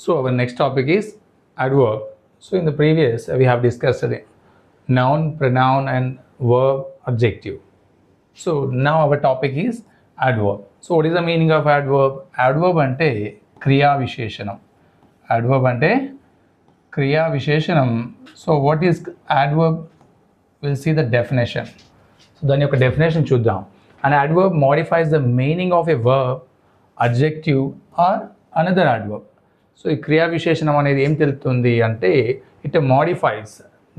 So our next topic is adverb. So in the previous we have discussed noun, pronoun and verb, adjective. So now our topic is adverb. So what is the meaning of adverb? Adverb ante kriya visheshanam. Adverb ante kriya visheshanam. So what is adverb? We'll see the definition. So then your definition chuddam. An adverb modifies the meaning of a verb, adjective or another adverb. So ఈ క్రియా విశేషణం అనేది ఏం తెలుపుతుంది అంటే it modifies.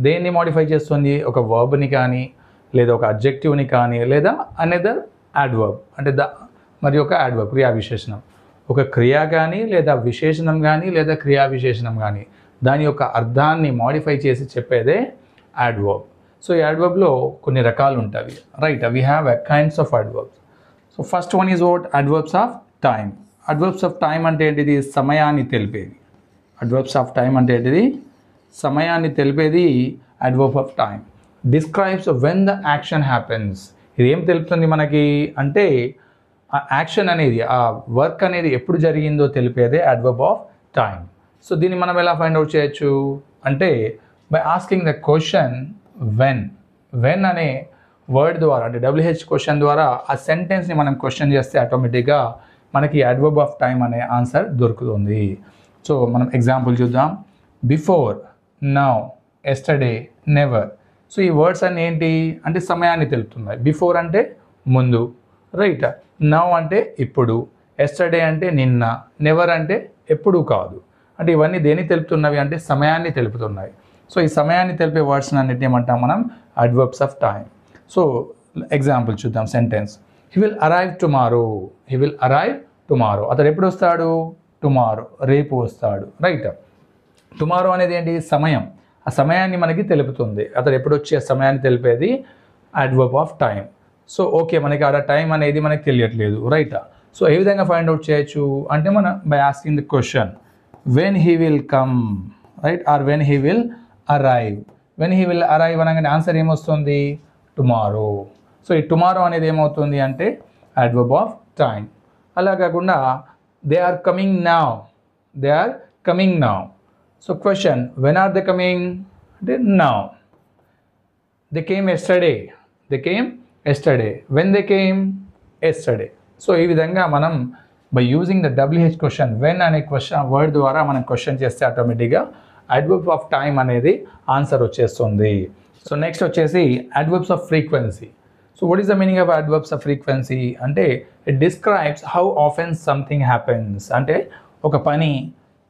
దేన్ని modify చేస్తుంది? ఒక వర్బ్ని కానీ లేదా ఒక అడ్జెక్టివ్ని కానీ లేదా అనదర్ యాడ్వర్బ్ అంటే మరి ఒక యాడ్వర్బ్ క్రియా విశేషణం. ఒక క్రియ కానీ లేదా విశేషణం కానీ లేదా క్రియా విశేషణం కానీ దాని యొక్క అర్థాన్ని మోడిఫై చేసి చెప్పేదే యాడ్వర్బ్. సో ఈ యాడ్వర్బ్లో కొన్ని రకాలు ఉంటాయి, right? We have kinds of adverbs. So first one is what? Adverbs of time. Adverbs of time అంటే ఏంటిది? సమయాన్ని తెలిపేది. అడ్వర్బ్స్ ఆఫ్ టైమ్ అంటే ఏంటిది? సమయాన్ని తెలిపేది adverb of time. Describes when the action happens. ఇది ఏం తెలుపుతుంది మనకి అంటే ఆ యాక్షన్ అనేది, ఆ వర్క్ అనేది ఎప్పుడు జరిగిందో తెలిపేదే అడ్వర్బ్ ఆఫ్ టైమ్. సో దీన్ని మనం ఎలా ఫైండ్ అవుట్ చేయొచ్చు అంటే by asking the question when. When అనే వర్డ్ ద్వారా అంటే WH క్వశ్చన్ ద్వారా ఆ సెంటెన్స్ని మనం క్వశ్చన్ చేస్తే ఆటోమేటిక్గా మనకి అడ్వర్బ్ ఆఫ్ టైమ్ అనే ఆన్సర్ దొరుకుతుంది. సో మనం ఎగ్జాంపుల్ చూద్దాం. Before, now, yesterday, never. So ఈ వర్డ్స్ అన్నీ ఏంటి అంటే సమయాన్ని తెలుపుతున్నాయి. బిఫోర్ అంటే ముందు, రైట్? నౌ అంటే ఇప్పుడు, ఎస్టర్డే అంటే నిన్న, నెవర్ అంటే ఎప్పుడూ కాదు. అంటే ఇవన్నీ దేన్ని తెలుపుతున్నవి అంటే సమయాన్ని తెలుపుతున్నాయి. సో ఈ సమయాన్ని తెలిపే వర్డ్స్ అన్నిటిని ఏమంటాం మనం? Adverbs of time. So example చూద్దాం. Sentence, he will arrive tomorrow. He will arrive tomorrow. అతడు ఎప్పుడు వస్తాడు? టుమారో, రేపు వస్తాడు, రైట్? టుమారో అనేది ఏంటి? సమయం. ఆ సమయాన్ని మనకి తెలుపుతుంది. అతడు ఎప్పుడు వచ్చే సమయాన్ని తెలిపేది adverb of time. So okay, మనకి ఆడ టైం అనేది మనకి తెలియట్లేదు, రైట్? సో ఏ విధంగా ఫైండ్ అవుట్ చేయొచ్చు అంటే మనం by asking the question when he will come, right? Or when he will arrive. When he will arrive అనగానే ఆన్సర్ ఏమొస్తుంది? టుమారో. సో ఈ టుమారో అనేది ఏమవుతుంది అంటే అడ్వర్బ్ ఆఫ్ టైం. అలా కాకుండా they are coming now. They are coming now. So question, when are they coming అంటే now. They came yesterday. They came yesterday. When they came yesterday. So ఈ విధంగా మనం by using the WH question when అనే question word ద్వారా మనం question చేస్తే ఆటోమేటిక్గా adverb of time అనేది ఆన్సర్ వచ్చేస్తుంది. సో నెక్స్ట్ వచ్చేసి adverbs of frequency. So what is the meaning of adverbs of frequency అంటే it describes how often something happens. అంటే ఒక పని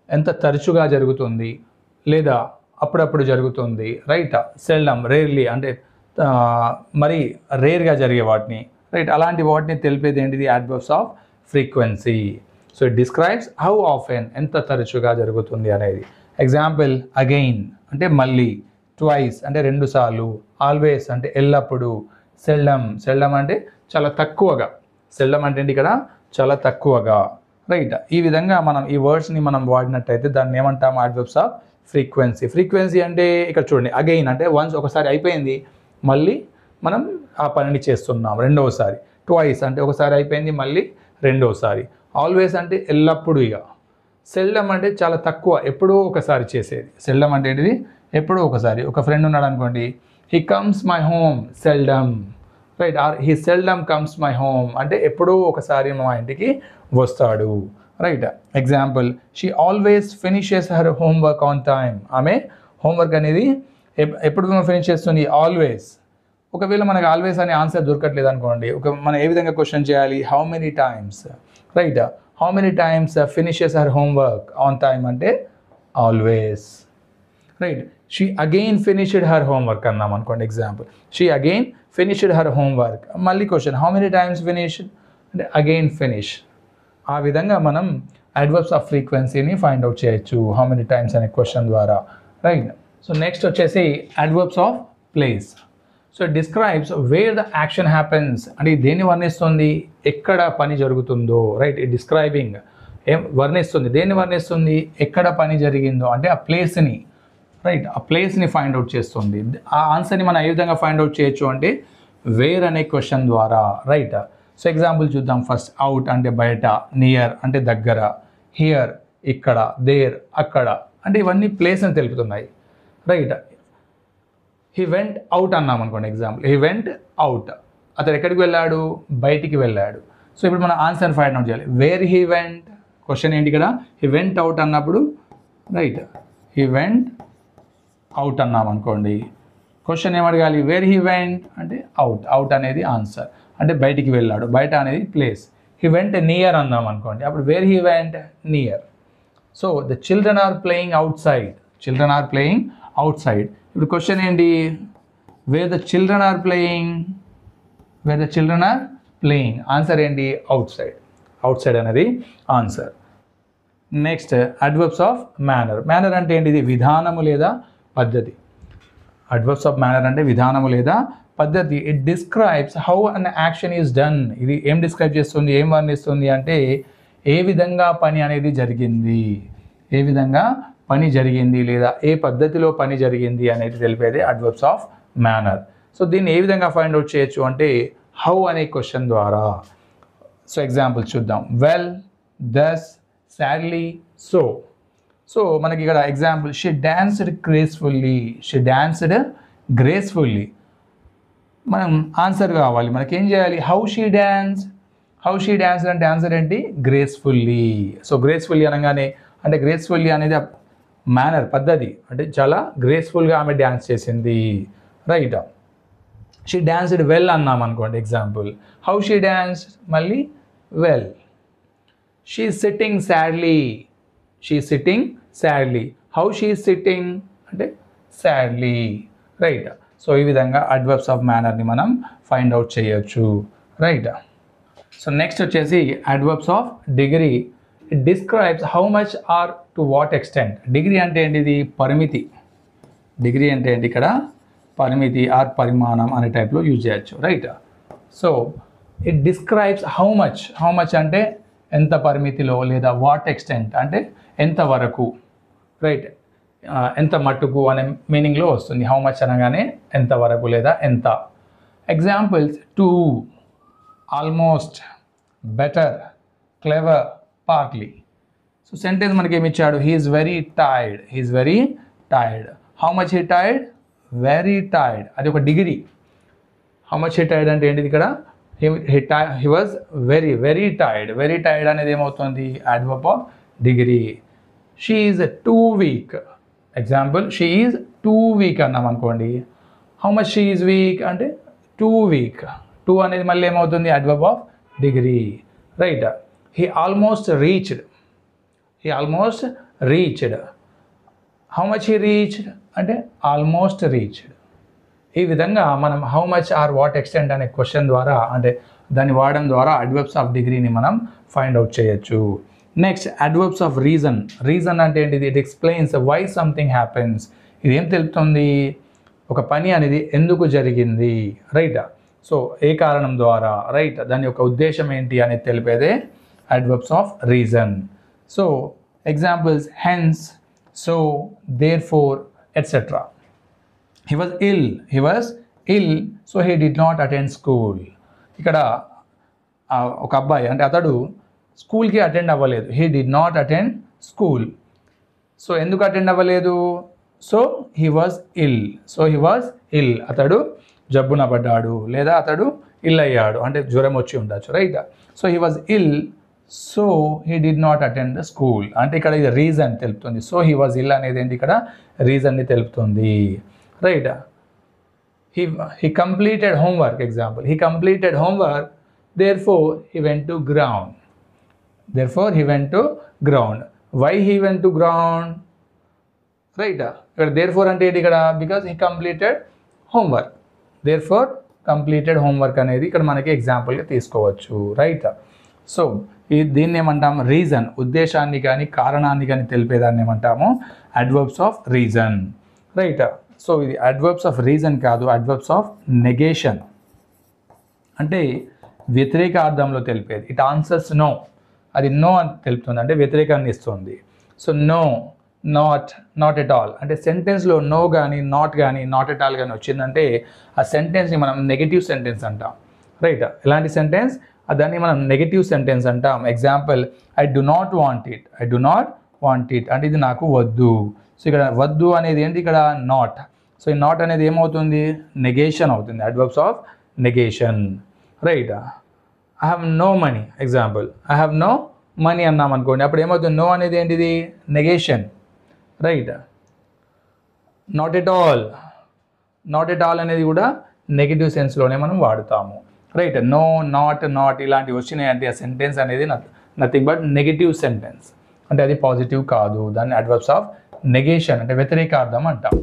ఎంత తరచుగా జరుగుతుంది లేదా అప్పుడప్పుడు జరుగుతుంది, రైట్? సెల్డమ్, రేర్లీ అంటే మరి రేర్గా జరిగే వాటిని, రైట్? అలాంటి వాటిని తెలిపేది ఏంటిది? Adverbs of frequency. So it describes how often ఎంత తరచుగా జరుగుతుంది అనేది. ఎగ్జాంపుల్, అగైన్ అంటే మళ్ళీ, ట్వైస్ అంటే రెండు సార్లు, ఆల్వేస్ అంటే ఎల్లప్పుడూ, సెల్డమ్, సెల్డమ్ అంటే చాలా తక్కువగా. సెల్డమ్ అంటే ఏంటి? ఇక్కడ చాలా తక్కువగా, రైట్? ఈ విధంగా మనం ఈ వర్డ్స్ని మనం వాడినట్టయితే దాన్ని ఏమంటాం? Adverbs of frequency. ఫ్రీక్వెన్సీ అంటే ఇక్కడ చూడండి, అగైన్ అంటే వన్స్ ఒకసారి అయిపోయింది, మళ్ళీ మనం ఆ పనిని చేస్తున్నాం రెండవసారి. ట్వైస్ అంటే ఒకసారి అయిపోయింది, మళ్ళీ రెండోసారి. ఆల్వేస్ అంటే ఎల్లప్పుడూ. ఇక సెల్డమ్ అంటే చాలా తక్కువ, ఎప్పుడో ఒకసారి చేసేది. సెల్డమ్ అంటే ఏంటిది? ఎప్పుడో ఒకసారి. ఒక ఫ్రెండ్ ఉన్నాడు అనుకోండి, he comes my home seldom, right? Or he seldom comes my home అంటే ఎప్పుడో ఒకసారి మా ఇంటికి వస్తాడు, right? Example, she always finishes her homework on time. ఆమె హోంవర్క్ అనేది ఎప్పుడు ఫినిష్ చేస్తుంది? ఆల్వేస్. ఒకవేళ మనకు ఆల్వేస్ అనే ఆన్సర్ దొరకట్లేదు అనుకోండి, మనం ఏ విధంగా క్వశ్చన్ చేయాలి? How many times, right? How many times finishes her homework on time అంటే always, right? She again finished her homework అన్నాం అనుకోండి. Example, she again finished her homework. మళ్ళీ question, how many times finished అంటే again finish. ఆ విధంగా మనం adverbs of ఫ్రీక్వెన్సీని find out చేయొచ్చు హౌ మెనీ టైమ్స్ అనే క్వశ్చన్ ద్వారా, రైట్? సో నెక్స్ట్ వచ్చేసి adverbs of place. So it describes where the action happens. అంటే దేన్ని వర్ణిస్తుంది? ఎక్కడ పని జరుగుతుందో, రైట్? ఈ డిస్క్రైబింగ్ ఏం వర్ణిస్తుంది? దేన్ని వర్ణిస్తుంది? ఎక్కడ పని జరిగిందో అంటే ఆ ప్లేస్ని, రైట్? ఆ ప్లేస్ని ఫైండ్ అవుట్ చేస్తుంది. ఆ ఆన్సర్ని మనం ఏ విధంగా ఫైండ్ అవుట్ చేయొచ్చు అంటే వేర్ అనే క్వశ్చన్ ద్వారా, రైట్? సో ఎగ్జాంపుల్ చూద్దాం. ఫస్ట్, అవుట్ అంటే బయట, నియర్ అంటే దగ్గర, హియర్ ఇక్కడ, దేర్, అక్కడ, అంటే ఇవన్నీ ప్లేస్ అని తెలుపుతున్నాయి. రైట్. హీ వెంట్ అవుట్ అన్నాం అనుకోండి. ఎగ్జాంపుల్, హీ వెంట్ అవుట్, అతను ఎక్కడికి వెళ్ళాడు, బయటికి వెళ్ళాడు. సో ఇప్పుడు మనం ఆన్సర్ ఫైండ్ అవుట్ చేయాలి. వేర్ హీ వెంట్, క్వశ్చన్ ఏంటి ఇక్కడ, హీ వెంట్ అవుట్ అన్నప్పుడు రైట్, హీ వెంట్ అవుట్ అన్నాం అనుకోండి. క్వశ్చన్ ఏమడగాలి, వేర్ హీ వెంట్ అంటే అవుట్, అవుట్ అనేది ఆన్సర్, అంటే బయటికి వెళ్ళాడు, బయట అనేది ప్లేస్. హీ వెంట్ నియర్ అన్నాం అనుకోండి, అప్పుడు where he went near. So the children are playing outside, children are playing outside. ఇప్పుడు క్వశ్చన్ ఏంటి, where the children are playing, where the children are playing, answer ఏంటి, outside, outside అనేది answer. Next adverbs of manner. Manner అంటే ఏంటిది, విధానము లేదా పద్ధతి. Adverbs of manner అంటే విధానము లేదా పద్ధతి. It describes how an action is done. ఇది ఏం డిస్క్రైబ్ చేస్తుంది, ఏం వర్ణిస్తుంది అంటే ఏ విధంగా పని అనేది జరిగింది, ఏ విధంగా పని జరిగింది లేదా ఏ పద్ధతిలో పని జరిగింది అనేది తెలిపేది అడ్వర్బ్స్ ఆఫ్ మేనర్. సో దీన్ని ఏ విధంగా ఫైండ్ అవుట్ చేయొచ్చు అంటే హౌ అనే క్వశ్చన్ ద్వారా. సో ఎగ్జాంపుల్ చూద్దాం. వెల్, దస్, సాడ్లీ, సో. సో మనకి ఇక్కడ example, she danced gracefully, she danced gracefully. మనం ఆన్సర్ కావాలి, మనకి ఏం చేయాలి, how she dance, how she dance అంటే ఆన్సర్ ఏంటి, గ్రేస్ఫుల్లీ. సో గ్రేస్ఫుల్లీ అనగానే అంటే గ్రేస్ఫుల్లీ అనేది మేనర్, పద్ధతి, అంటే చాలా గ్రేస్ఫుల్గా ఆమె డ్యాన్స్ చేసింది. రైట్. షీ డాన్స్డ్ వెల్ అన్నాం అనుకోండి. ఎగ్జాంపుల్, హౌ షీ డాన్స్ మళ్ళీ well. She sitting sadly, she sitting sadly, how she sitting అంటే సాడ్లీ. రైట్. సో ఈ విధంగా అడ్వర్బ్స్ ఆఫ్ మేనర్ని మనం ఫైండ్ అవుట్ చేయొచ్చు. రైట్. సో నెక్స్ట్ వచ్చేసి adverbs of degree. It describes how much or to what extent. Degree అంటే ఏంటిది, పరిమితి. డిగ్రీ అంటే ఏంటి, ఇక్కడ పరిమితి ఆర్ పరిమాణం అనే టైప్లో యూజ్ చేయొచ్చు. Right. So it describes how much, how much అంటే ఎంత పరిమితిలో లేదా వాట్ ఎక్స్టెంట్ అంటే ఎంత వరకు. రైట్. ఎంత మట్టుకు అనే మీనింగ్లో వస్తుంది. హౌ మచ్ అనగానే ఎంత వరకు లేదా ఎంత. Examples, to, almost, better, clever, partly. So sentence మనకి ఏమి ఇచ్చాడు, he is very tired, he is very tired. How much he tired, very tired, అది ఒక degree. How much he tired అంటే ఏంటిది ఇక్కడ, he was very very tired. Very tired అనేది ఏమవుతుంది, adverb of degree. She is two week. Example, she is two week అన్నాం అనుకోండి. How much she is week అంటే టూ వీక్. టూ అనేది మళ్ళీ ఏమవుతుంది, adverb of degree. Right. He almost reached, he almost reached. How much he reached అంటే almost reached. ఈ విధంగా మనం how much or what extent అనే క్వశ్చన్ ద్వారా అంటే దాన్ని వాడడం ద్వారా అడ్వర్బ్స్ ఆఫ్ డిగ్రీని మనం ఫైండ్ అవుట్ చేయొచ్చు. Next adverbs of reason. Reason అంటే ఏంటిది, it explains why something happens. ఇది ఏం తెలుపుతుంది, ఒక పని అనేది ఎందుకు జరిగింది. రైట్. సో ఏ కారణం ద్వారా, రైట్, దాని యొక్క ఉద్దేశం ఏంటి అనేది తెలిపేదే adverbs of reason. So examples, hence, so, therefore, etcetera. He was ill, so he did not attend school. ఇక్కడ ఒక అబ్బాయి అంటే అతడు స్కూల్కి అటెండ్ అవ్వలేదు. He did not attend school. So ఎందుకు అటెండ్ అవ్వలేదు, so he was ill. So he was ill, అతడు జబ్బున పడ్డాడు లేదా అతడు ఇల్ అయ్యాడు అంటే జ్వరం వచ్చి ఉండొచ్చు. Right. So he was ill, so he did not attend the school అంటే ఇక్కడ ఇది రీజన్ తెలుపుతుంది. సో హీ వాజ్ ఇల్ అనేది ఏంటి, ఇక్కడ రీజన్ని తెలుపుతుంది. Right. He completed homework. Example, he completed homework, therefore he went to ground. Therefore he went to ground. Why he went to ground? Right. Therefore ante edi ikkada because he completed homework. Therefore completed homework అనేది ఇక్కడ మనకి example గా తీసుకోవచ్చు. Right. So దీన్ని ఏమంటాము, reason, ఉద్దేశాన్ని కానీ కారణాన్ని కానీ తెలిపేదాన్ని ఏమంటాము, adverbs of reason. Right. So ఇది అడ్వర్బ్స్ ఆఫ్ రీజన్ కాదు, అడ్వర్బ్స్ ఆఫ్ నెగేషన్ అంటే వ్యతిరేక అర్థంలో తెలిపేది. ఇట్ ఆన్సర్స్ నో, అది నో అని తెలుపుతుంది అంటే వ్యతిరేకాన్ని ఇస్తుంది. So no, not at all అంటే సెంటెన్స్లో నో కానీ నాట్ కానీ నాట్ ఎట్ ఆల్ కానీ వచ్చిందంటే ఆ సెంటెన్స్ని మనం నెగటివ్ సెంటెన్స్ అంటాం. రైట్. ఎలాంటి సెంటెన్స్, దాన్ని మనం నెగటివ్ సెంటెన్స్ అంటాం. Example, I do not want it, I do not want it అంటే ఇది నాకు వద్దు. సో ఇక్కడ వద్దు అనేది ఏంటి, ఇక్కడ నాట్. సో ఈ నాట్ అనేది ఏమవుతుంది, నెగేషన్ అవుతుంది, adverbs of negation, right. I have no money, example I have no money అన్నాం అనుకోండి, అప్పుడు ఏమవుతుంది, నో అనేది ఏంటిది, negation, right. Not at all, not at all అనేది కూడా నెగిటివ్ సెన్స్లోనే మనం వాడుతాము, రైట్. నో, నాట్, నాట్ ఇలాంటివి వచ్చినాయి అంటే ఆ సెంటెన్స్ అనేది నథింగ్ బట్ నెగిటివ్ సెంటెన్స్, అంటే అది పాజిటివ్ కాదు, దాన్ని అడ్వర్బ్స్ ఆఫ్ నెగేషన్ అంటే వ్యతిరేకార్థం అంటాం.